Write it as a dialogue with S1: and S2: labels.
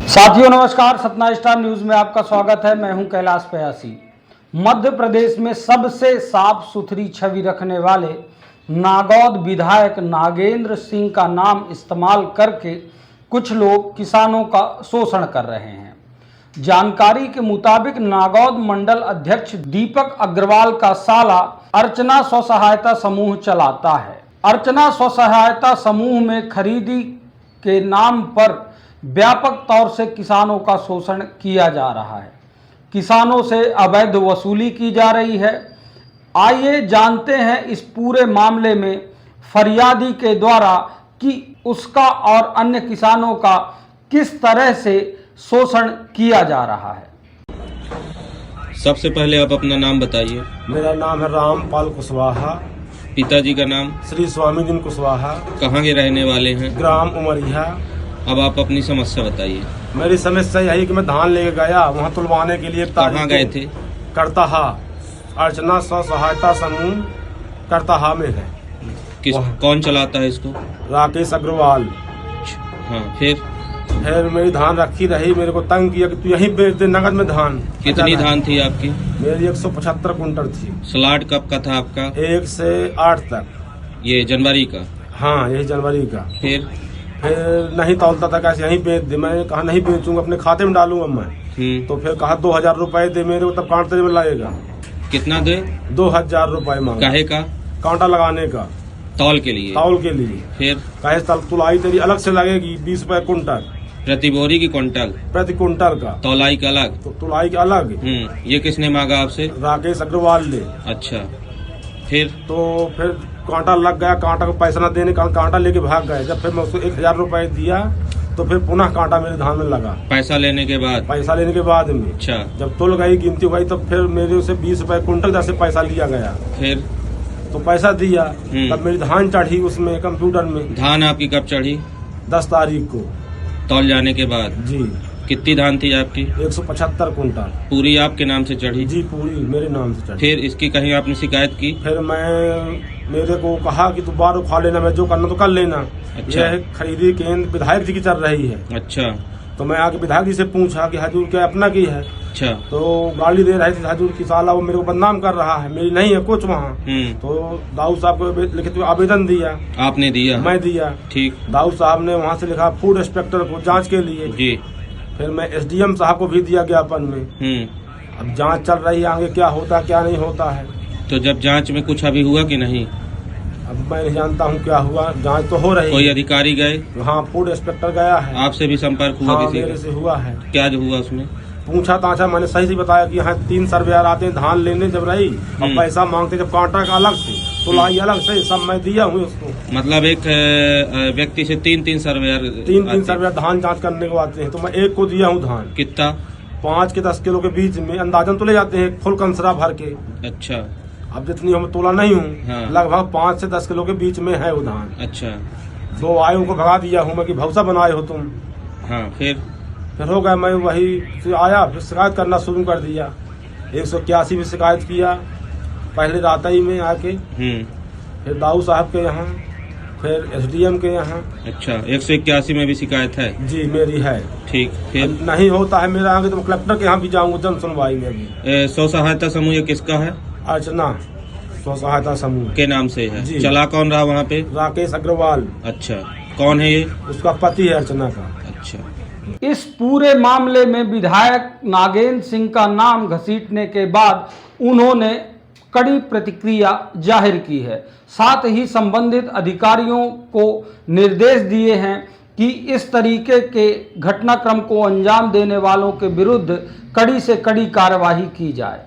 S1: साथियों नमस्कार, Satna star news में आपका स्वागत है। मैं हूं कैलाश पयासी। मध्य प्रदेश में सबसे साफ सुथरी छवि रखने वाले नागौद विधायक नागेंद्र सिंह का नाम इस्तेमाल करके कुछ लोग किसानों का शोषण कर रहे हैं। जानकारी के मुताबिक नागौद मंडल अध्यक्ष दीपक अग्रवाल का साला अर्चना स्व सहायता समूह चलाता है। अर्चना स्व सहायता समूह में खरीदी के नाम पर व्यापक तौर से किसानों का शोषण किया जा रहा है। किसानों से अवैध वसूली की जा रही है। आइए जानते हैं इस पूरे मामले में फरियादी के द्वारा कि उसका और अन्य किसानों का किस तरह से शोषण किया जा रहा है।
S2: सबसे पहले आप अपना नाम बताइए।
S3: मेरा नाम है रामपाल कुशवाहा।
S2: पिताजी का नाम?
S3: श्री स्वामी दिन कुशवाहा।
S2: कहाँ के रहने वाले हैं?
S3: ग्राम उमरिया।
S2: अब आप अपनी समस्या बताइए।
S3: मेरी समस्या यही कि मैं धान लेके गया, वहाँ तुलवाने के लिए।
S2: कहाँ गए थे?
S3: करताहा, अर्चना स्व सहायता समूह करताहा में है।
S2: कौन चलाता है इसको?
S3: राकेश अग्रवाल।
S2: हाँ, फिर
S3: मेरी धान रखी रही, मेरे को तंग किया कि तू यहीं बेच दे नगद में धान।
S2: कितनी धान थी आपकी?
S3: मेरी 175 कुंटल थी।
S2: स्लाट कब का था आपका?
S3: 1 से 8 तक।
S2: ये जनवरी का?
S3: हाँ, यही जनवरी का।
S2: फिर
S3: नहीं तौलता था, कैसे यहीं बेच दे। मैंने कहा नहीं बेचूंगा, अपने खाते में डालूंगा मैं। तो फिर कहा 2000 रुपए दे मेरे को, तब कांटे में लगेगा।
S2: कितना दे?
S3: 2000 रुपए मांगा।
S2: काहे का?
S3: कांटा लगाने का।
S2: तौल के लिए?
S3: तौल के लिए।
S2: फिर
S3: कहे तुलाई तेरी अलग से लगेगी, 20 रुपए कुंटल।
S2: प्रति बोरी की कुंटल?
S3: प्रति कुंटल का।
S2: तौलाई का अलग?
S3: तो तुलाई का अलग।
S2: ये किसने मांगा आपसे?
S3: राकेश अग्रवाल ने।
S2: अच्छा, फिर
S3: कांटा लग गया, कांटा को पैसा न देने का कांटा लेके भाग गए। जब फिर मैं उसको 1000 रुपए दिया तो फिर पुनः कांटा मेरे धान में लगा।
S2: पैसा लेने के बाद? पैसा
S3: लेने के बाद में।
S2: अच्छा,
S3: जब तुल गई, गिनती हुई, तो फिर मेरे से 20 रुपए कुंटल जैसे पैसा लिया गया।
S2: फिर
S3: तो पैसा दिया, तब मेरी धान चढ़ी उसमें कंप्यूटर में।
S2: धान आपकी कब चढ़ी?
S3: 10 तारीख को।
S2: तौल जाने के बाद? जी। कितनी धान थी आपकी?
S3: 175 कुंटल।
S2: पूरी आपके नाम से चढ़ी? जी,
S3: पूरी मेरे नाम से चढ़ी।
S2: फिर इसकी कहीं आपने शिकायत की?
S3: फिर मेरे को कहा कि तू बार उखा लेना, मैं जो करना तो कर लेना।
S2: अच्छा।
S3: यह खरीदी केंद्र विधायक जी की चल रही है।
S2: अच्छा। तो
S3: मैं आके विधायक जी से पूछा कि हजूर क्या अपना की है?
S2: अच्छा।
S3: तो गाली दे रहे थे हजूर की, साला वो मेरे को बदनाम कर रहा है, मेरी नहीं है कुछ वहाँ। तो दाऊद साहब को लिखित आवेदन दिया।
S2: आपने दिया?
S3: मैं दिया।
S2: ठीक।
S3: दाऊद साहब ने वहाँ से लिखा फूड इंस्पेक्टर को जाँच के लिए।
S2: जी।
S3: फिर मैं SDM साहब को भी दिया ज्ञापन में। अब जांच चल रही है, आगे क्या होता क्या नहीं होता है।
S2: तो जब जांच में कुछ अभी हुआ कि नहीं?
S3: अब मैं नहीं जानता हूँ क्या हुआ, जांच तो हो रही है।
S2: कोई अधिकारी गए?
S3: हाँ, फूड इंस्पेक्टर गया है।
S2: आपसे भी संपर्क हुआ?
S3: हाँ, मेरे से हुआ है।
S2: क्या जो हुआ उसमें?
S3: पूछा ताछा, मैंने सही से बताया कि यहाँ 3 सर्वेयर आते हैं धान लेने, जब रही अब पैसा मांगते, जब कांटा का अलग से, तुलाई अलग से, सब मैं दिया हूँ उसको।
S2: मतलब एक व्यक्ति से 3 सर्वेयर?
S3: 3 सर्वेयर धान जांच करने को आते हैं। तो मैं एक को दिया हूँ धान।
S2: कितना?
S3: 5 के 10 किलो के बीच में अंदाजन तो ले जाते हैं, फुल कंसरा भर के।
S2: अच्छा।
S3: अब जितनी हम तोला नहीं हूँ।
S2: हाँ।
S3: लगभग 5 से 10 किलो के बीच में है वो धान।
S2: अच्छा।
S3: 2 आए उनको भगा दिया हूँ मैं कि भौसा बनाए हो तुम।
S2: हाँ, फिर
S3: हो गया। मैं वही फिर आया, फिर शिकायत करना शुरू कर दिया। 181 में शिकायत किया, पहले राताई में आके। फिर दाऊ साहब के यहाँ, फिर SDM के यहाँ।
S2: अच्छा, 181 में भी शिकायत है? जी,
S3: मेरी है।
S2: ठीक। फिर
S3: नहीं होता है मेरा आगे तो कलेक्टर के यहाँ भी जाऊंगा जन सुनवाई में भी।
S2: स्व सहायता समूह ये किसका है?
S3: अर्चना स्व सहायता समूह
S2: के नाम से है। चला कौन रहा वहाँ पे?
S3: राकेश अग्रवाल।
S2: अच्छा, कौन है ये?
S3: उसका पति है अर्चना का।
S2: अच्छा।
S1: इस पूरे मामले में विधायक नागेंद्र सिंह का नाम घसीटने के बाद उन्होंने कड़ी प्रतिक्रिया जाहिर की है। साथ ही संबंधित अधिकारियों को निर्देश दिए हैं कि इस तरीके के घटनाक्रम को अंजाम देने वालों के विरुद्ध कड़ी से कड़ी कार्यवाही की जाए।